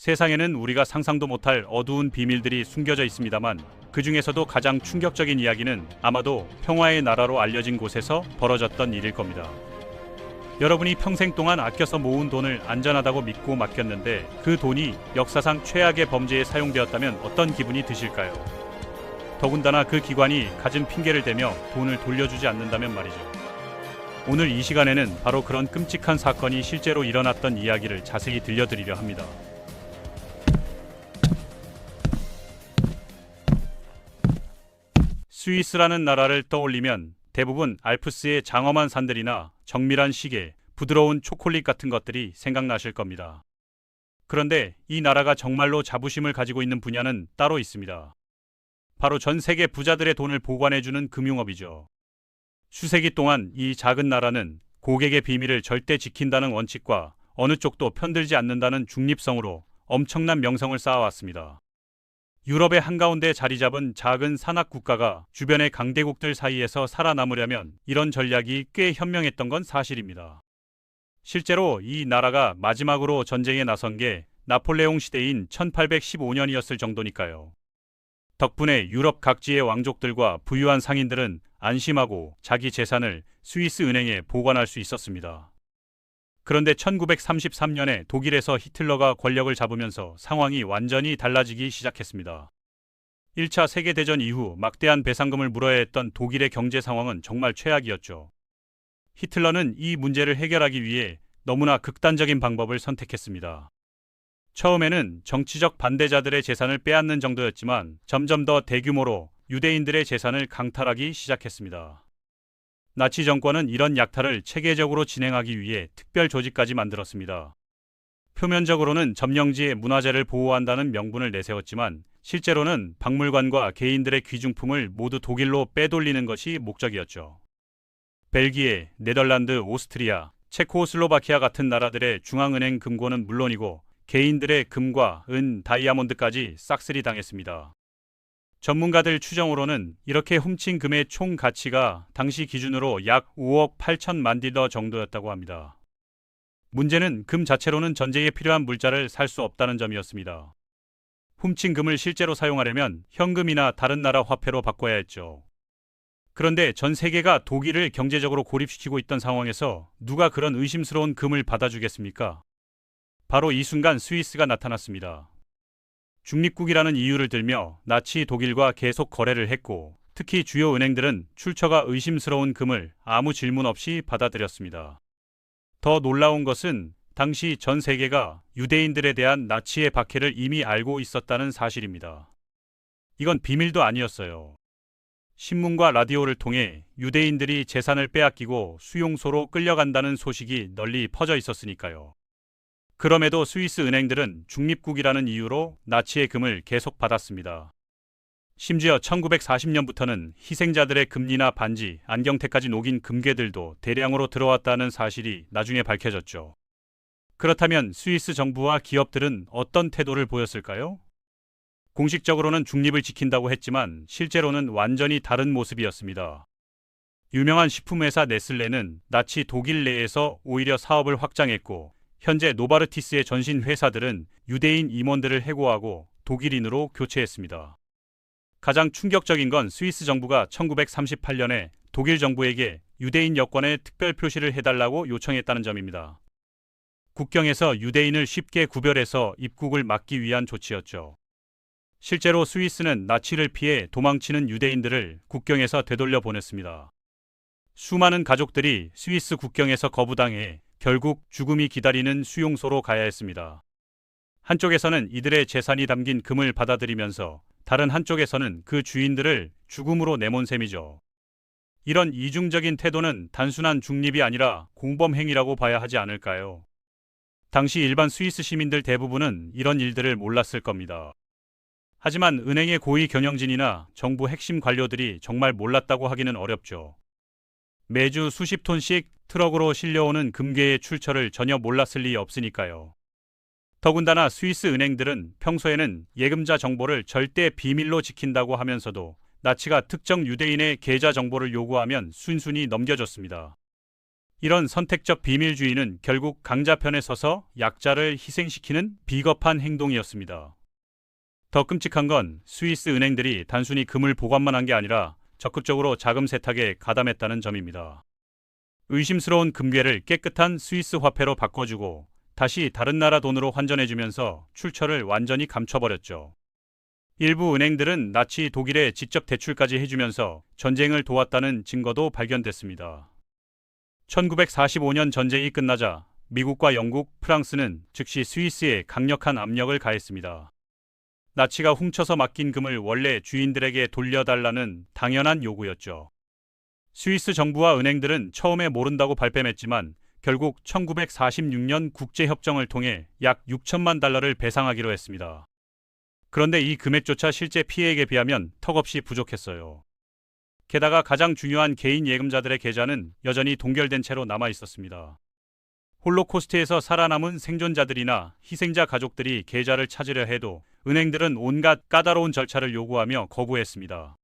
세상에는 우리가 상상도 못할 어두운 비밀들이 숨겨져 있습니다만 그 중에서도 가장 충격적인 이야기는 아마도 평화의 나라로 알려진 곳에서 벌어졌던 일일 겁니다. 여러분이 평생 동안 아껴서 모은 돈을 안전하다고 믿고 맡겼는데 그 돈이 역사상 최악의 범죄에 사용되었다면 어떤 기분이 드실까요? 더군다나 그 기관이 가진 핑계를 대며 돈을 돌려주지 않는다면 말이죠. 오늘 이 시간에는 바로 그런 끔찍한 사건이 실제로 일어났던 이야기를 자세히 들려드리려 합니다. 스위스라는 나라를 떠올리면 대부분 알프스의 장엄한 산들이나 정밀한 시계, 부드러운 초콜릿 같은 것들이 생각나실 겁니다. 그런데 이 나라가 정말로 자부심을 가지고 있는 분야는 따로 있습니다. 바로 전 세계 부자들의 돈을 보관해주는 금융업이죠. 수세기 동안 이 작은 나라는 고객의 비밀을 절대 지킨다는 원칙과 어느 쪽도 편들지 않는다는 중립성으로 엄청난 명성을 쌓아왔습니다. 유럽의 한가운데 자리 잡은 작은 산악 국가가 주변의 강대국들 사이에서 살아남으려면 이런 전략이 꽤 현명했던 건 사실입니다. 실제로 이 나라가 마지막으로 전쟁에 나선 게 나폴레옹 시대인 1815년이었을 정도니까요. 덕분에 유럽 각지의 왕족들과 부유한 상인들은 안심하고 자기 재산을 스위스 은행에 보관할 수 있었습니다. 그런데 1933년에 독일에서 히틀러가 권력을 잡으면서 상황이 완전히 달라지기 시작했습니다. 1차 세계대전 이후 막대한 배상금을 물어야 했던 독일의 경제 상황은 정말 최악이었죠. 히틀러는 이 문제를 해결하기 위해 너무나 극단적인 방법을 선택했습니다. 처음에는 정치적 반대자들의 재산을 빼앗는 정도였지만 점점 더 대규모로 유대인들의 재산을 강탈하기 시작했습니다. 나치 정권은 이런 약탈을 체계적으로 진행하기 위해 특별 조직까지 만들었습니다. 표면적으로는 점령지의 문화재를 보호한다는 명분을 내세웠지만 실제로는 박물관과 개인들의 귀중품을 모두 독일로 빼돌리는 것이 목적이었죠. 벨기에, 네덜란드, 오스트리아, 체코슬로바키아 같은 나라들의 중앙은행 금고는 물론이고 개인들의 금과 은, 다이아몬드까지 싹쓸이 당했습니다. 전문가들 추정으로는 이렇게 훔친 금의 총 가치가 당시 기준으로 약 5억 8천만 딜러 정도였다고 합니다. 문제는 금 자체로는 전쟁에 필요한 물자를 살 수 없다는 점이었습니다. 훔친 금을 실제로 사용하려면 현금이나 다른 나라 화폐로 바꿔야 했죠. 그런데 전 세계가 독일을 경제적으로 고립시키고 있던 상황에서 누가 그런 의심스러운 금을 받아주겠습니까? 바로 이 순간 스위스가 나타났습니다. 중립국이라는 이유를 들며 나치 독일과 계속 거래를 했고 특히 주요 은행들은 출처가 의심스러운 금을 아무 질문 없이 받아들였습니다. 더 놀라운 것은 당시 전 세계가 유대인들에 대한 나치의 박해를 이미 알고 있었다는 사실입니다. 이건 비밀도 아니었어요. 신문과 라디오를 통해 유대인들이 재산을 빼앗기고 수용소로 끌려간다는 소식이 널리 퍼져 있었으니까요. 그럼에도 스위스 은행들은 중립국이라는 이유로 나치의 금을 계속 받았습니다. 심지어 1940년부터는 희생자들의 금리나 반지, 안경테까지 녹인 금괴들도 대량으로 들어왔다는 사실이 나중에 밝혀졌죠. 그렇다면 스위스 정부와 기업들은 어떤 태도를 보였을까요? 공식적으로는 중립을 지킨다고 했지만 실제로는 완전히 다른 모습이었습니다. 유명한 식품회사 네슬레는 나치 독일 내에서 오히려 사업을 확장했고 현재 노바르티스의 전신 회사들은 유대인 임원들을 해고하고 독일인으로 교체했습니다. 가장 충격적인 건 스위스 정부가 1938년에 독일 정부에게 유대인 여권에 특별 표시를 해달라고 요청했다는 점입니다. 국경에서 유대인을 쉽게 구별해서 입국을 막기 위한 조치였죠. 실제로 스위스는 나치를 피해 도망치는 유대인들을 국경에서 되돌려 보냈습니다. 수많은 가족들이 스위스 국경에서 거부당해 결국 죽음이 기다리는 수용소로 가야 했습니다. 한쪽에서는 이들의 재산이 담긴 금을 받아들이면서 다른 한쪽에서는 그 주인들을 죽음으로 내몬 셈이죠. 이런 이중적인 태도는 단순한 중립이 아니라 공범행위라고 봐야 하지 않을까요? 당시 일반 스위스 시민들 대부분은 이런 일들을 몰랐을 겁니다. 하지만 은행의 고위 경영진이나 정부 핵심 관료들이 정말 몰랐다고 하기는 어렵죠. 매주 수십 톤씩 트럭으로 실려오는 금괴의 출처를 전혀 몰랐을 리 없으니까요. 더군다나 스위스 은행들은 평소에는 예금자 정보를 절대 비밀로 지킨다고 하면서도 나치가 특정 유대인의 계좌 정보를 요구하면 순순히 넘겨줬습니다. 이런 선택적 비밀주의는 결국 강자편에 서서 약자를 희생시키는 비겁한 행동이었습니다. 더 끔찍한 건 스위스 은행들이 단순히 금을 보관만 한 게 아니라 적극적으로 자금 세탁에 가담했다는 점입니다. 의심스러운 금괴를 깨끗한 스위스 화폐로 바꿔주고 다시 다른 나라 돈으로 환전해주면서 출처를 완전히 감춰버렸죠. 일부 은행들은 나치 독일에 직접 대출까지 해주면서 전쟁을 도왔다는 증거도 발견됐습니다. 1945년 전쟁이 끝나자 미국과 영국, 프랑스는 즉시 스위스에 강력한 압력을 가했습니다. 나치가 훔쳐서 맡긴 금을 원래 주인들에게 돌려달라는 당연한 요구였죠. 스위스 정부와 은행들은 처음에 모른다고 발뺌했지만 결국 1946년 국제협정을 통해 약 6천만 달러를 배상하기로 했습니다. 그런데 이 금액조차 실제 피해액에 비하면 턱없이 부족했어요. 게다가 가장 중요한 개인 예금자들의 계좌는 여전히 동결된 채로 남아 있었습니다. 홀로코스트에서 살아남은 생존자들이나 희생자 가족들이 계좌를 찾으려 해도 은행들은 온갖 까다로운 절차를 요구하며 거부했습니다.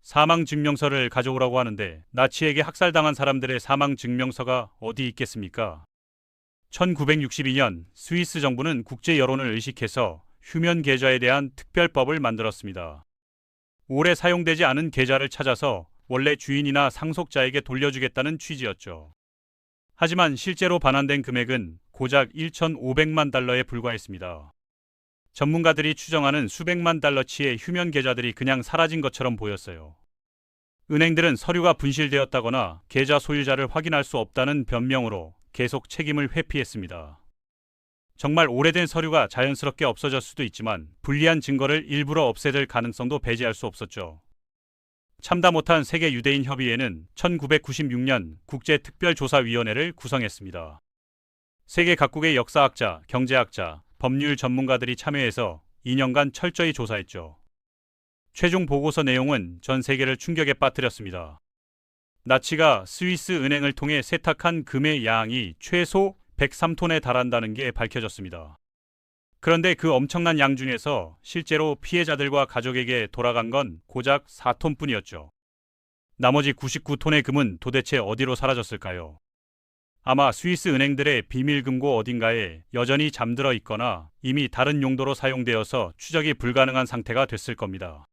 사망증명서를 가져오라고 하는데 나치에게 학살당한 사람들의 사망증명서가 어디 있겠습니까? 1962년 스위스 정부는 국제 여론을 의식해서 휴면 계좌에 대한 특별법을 만들었습니다. 오래 사용되지 않은 계좌를 찾아서 원래 주인이나 상속자에게 돌려주겠다는 취지였죠. 하지만 실제로 반환된 금액은 고작 1,500만 달러에 불과했습니다. 전문가들이 추정하는 수백만 달러치의 휴면 계좌들이 그냥 사라진 것처럼 보였어요. 은행들은 서류가 분실되었다거나 계좌 소유자를 확인할 수 없다는 변명으로 계속 책임을 회피했습니다. 정말 오래된 서류가 자연스럽게 없어질 수도 있지만 불리한 증거를 일부러 없애들 가능성도 배제할 수 없었죠. 참다 못한 세계 유대인 협의회는 1996년 국제특별조사위원회를 구성했습니다. 세계 각국의 역사학자, 경제학자, 법률 전문가들이 참여해서 2년간 철저히 조사했죠. 최종 보고서 내용은 전 세계를 충격에 빠뜨렸습니다. 나치가 스위스 은행을 통해 세탁한 금의 양이 최소 103톤에 달한다는 게 밝혀졌습니다. 그런데 그 엄청난 양 중에서 실제로 피해자들과 가족에게 돌아간 건 고작 4톤뿐이었죠. 나머지 99톤의 금은 도대체 어디로 사라졌을까요? 아마 스위스 은행들의 비밀금고 어딘가에 여전히 잠들어 있거나 이미 다른 용도로 사용되어서 추적이 불가능한 상태가 됐을 겁니다.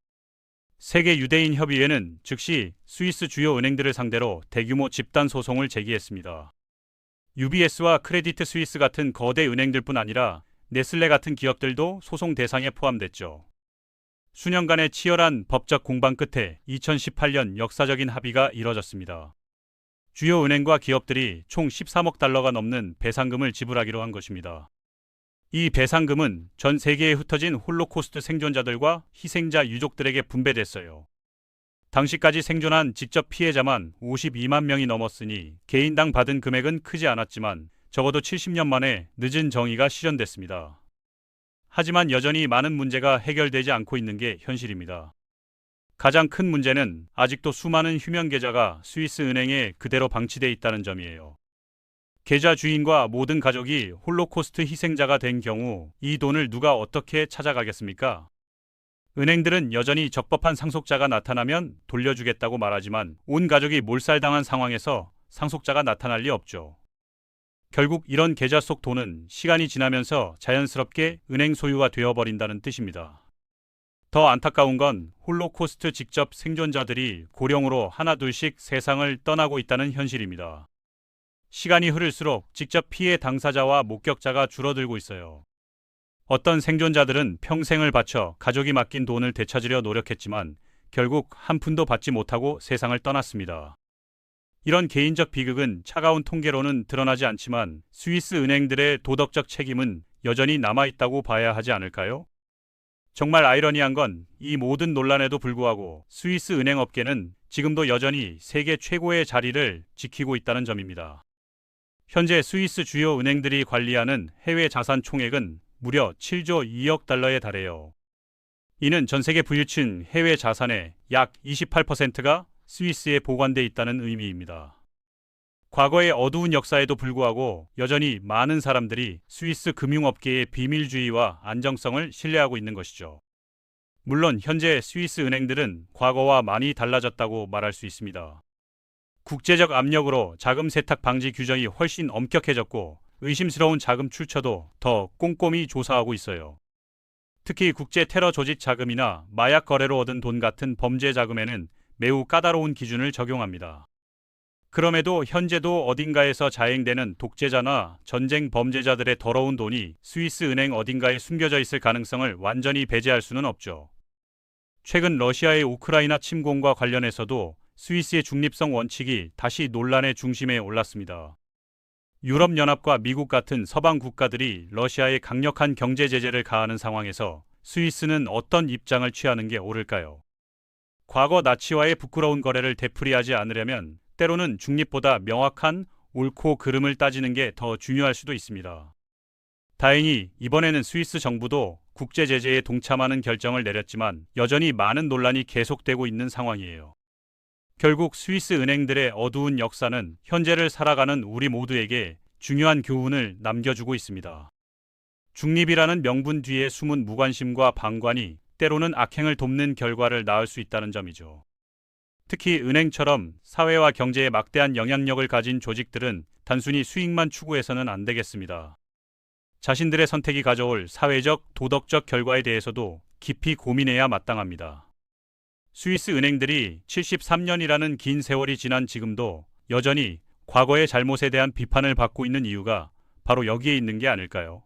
세계 유대인 협의회는 즉시 스위스 주요 은행들을 상대로 대규모 집단 소송을 제기했습니다. UBS와 크레디트 스위스 같은 거대 은행들뿐 아니라 네슬레 같은 기업들도 소송 대상에 포함됐죠. 수년간의 치열한 법적 공방 끝에 2018년 역사적인 합의가 이뤄졌습니다. 주요 은행과 기업들이 총 13억 달러가 넘는 배상금을 지불하기로 한 것입니다. 이 배상금은 전 세계에 흩어진 홀로코스트 생존자들과 희생자 유족들에게 분배됐어요. 당시까지 생존한 직접 피해자만 52만 명이 넘었으니 개인당 받은 금액은 크지 않았지만 적어도 70년 만에 늦은 정의가 실현됐습니다. 하지만 여전히 많은 문제가 해결되지 않고 있는 게 현실입니다. 가장 큰 문제는 아직도 수많은 휴면 계좌가 스위스 은행에 그대로 방치돼 있다는 점이에요. 계좌 주인과 모든 가족이 홀로코스트 희생자가 된 경우 이 돈을 누가 어떻게 찾아가겠습니까? 은행들은 여전히 적법한 상속자가 나타나면 돌려주겠다고 말하지만 온 가족이 몰살당한 상황에서 상속자가 나타날 리 없죠. 결국 이런 계좌 속 돈은 시간이 지나면서 자연스럽게 은행 소유가 되어버린다는 뜻입니다. 더 안타까운 건 홀로코스트 직접 생존자들이 고령으로 하나둘씩 세상을 떠나고 있다는 현실입니다. 시간이 흐를수록 직접 피해 당사자와 목격자가 줄어들고 있어요. 어떤 생존자들은 평생을 바쳐 가족이 맡긴 돈을 되찾으려 노력했지만 결국 한 푼도 받지 못하고 세상을 떠났습니다. 이런 개인적 비극은 차가운 통계로는 드러나지 않지만 스위스 은행들의 도덕적 책임은 여전히 남아있다고 봐야 하지 않을까요? 정말 아이러니한 건 이 모든 논란에도 불구하고 스위스 은행 업계는 지금도 여전히 세계 최고의 자리를 지키고 있다는 점입니다. 현재 스위스 주요 은행들이 관리하는 해외 자산 총액은 무려 7조 2억 달러에 달해요. 이는 전 세계 부유층 해외 자산의 약 28%가 스위스에 보관돼 있다는 의미입니다. 과거의 어두운 역사에도 불구하고 여전히 많은 사람들이 스위스 금융업계의 비밀주의와 안정성을 신뢰하고 있는 것이죠. 물론 현재 스위스 은행들은 과거와 많이 달라졌다고 말할 수 있습니다. 국제적 압력으로 자금 세탁 방지 규정이 훨씬 엄격해졌고 의심스러운 자금 출처도 더 꼼꼼히 조사하고 있어요. 특히 국제 테러 조직 자금이나 마약 거래로 얻은 돈 같은 범죄 자금에는 매우 까다로운 기준을 적용합니다. 그럼에도 현재도 어딘가에서 자행되는 독재자나 전쟁 범죄자들의 더러운 돈이 스위스 은행 어딘가에 숨겨져 있을 가능성을 완전히 배제할 수는 없죠. 최근 러시아의 우크라이나 침공과 관련해서도 스위스의 중립성 원칙이 다시 논란의 중심에 올랐습니다. 유럽연합과 미국 같은 서방 국가들이 러시아에 강력한 경제 제재를 가하는 상황에서 스위스는 어떤 입장을 취하는 게 옳을까요? 과거 나치와의 부끄러운 거래를 되풀이하지 않으려면 때로는 중립보다 명확한 옳고 그름을 따지는 게 더 중요할 수도 있습니다. 다행히 이번에는 스위스 정부도 국제 제재에 동참하는 결정을 내렸지만 여전히 많은 논란이 계속되고 있는 상황이에요. 결국 스위스 은행들의 어두운 역사는 현재를 살아가는 우리 모두에게 중요한 교훈을 남겨주고 있습니다. 중립이라는 명분 뒤에 숨은 무관심과 방관이 때로는 악행을 돕는 결과를 낳을 수 있다는 점이죠. 특히 은행처럼 사회와 경제에 막대한 영향력을 가진 조직들은 단순히 수익만 추구해서는 안 되겠습니다. 자신들의 선택이 가져올 사회적, 도덕적 결과에 대해서도 깊이 고민해야 마땅합니다. 스위스 은행들이 73년이라는 긴 세월이 지난 지금도 여전히 과거의 잘못에 대한 비판을 받고 있는 이유가 바로 여기에 있는 게 아닐까요?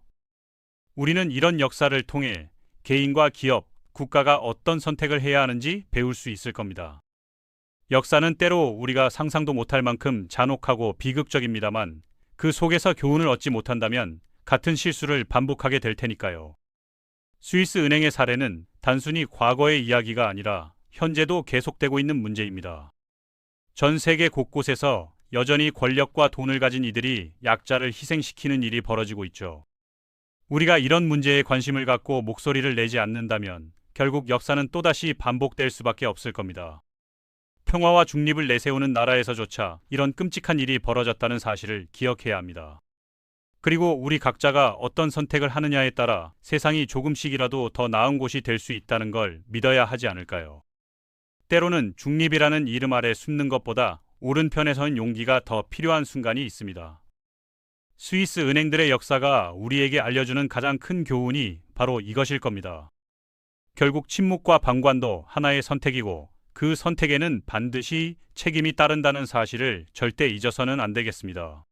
우리는 이런 역사를 통해 개인과 기업, 국가가 어떤 선택을 해야 하는지 배울 수 있을 겁니다. 역사는 때로 우리가 상상도 못할 만큼 잔혹하고 비극적입니다만 그 속에서 교훈을 얻지 못한다면 같은 실수를 반복하게 될 테니까요. 스위스 은행의 사례는 단순히 과거의 이야기가 아니라 현재도 계속되고 있는 문제입니다. 전 세계 곳곳에서 여전히 권력과 돈을 가진 이들이 약자를 희생시키는 일이 벌어지고 있죠. 우리가 이런 문제에 관심을 갖고 목소리를 내지 않는다면 결국 역사는 또다시 반복될 수밖에 없을 겁니다. 평화와 중립을 내세우는 나라에서조차 이런 끔찍한 일이 벌어졌다는 사실을 기억해야 합니다. 그리고 우리 각자가 어떤 선택을 하느냐에 따라 세상이 조금씩이라도 더 나은 곳이 될 수 있다는 걸 믿어야 하지 않을까요? 때로는 중립이라는 이름 아래 숨는 것보다 오른편에 선 용기가 더 필요한 순간이 있습니다. 스위스 은행들의 역사가 우리에게 알려주는 가장 큰 교훈이 바로 이것일 겁니다. 결국 침묵과 방관도 하나의 선택이고 그 선택에는 반드시 책임이 따른다는 사실을 절대 잊어서는 안 되겠습니다.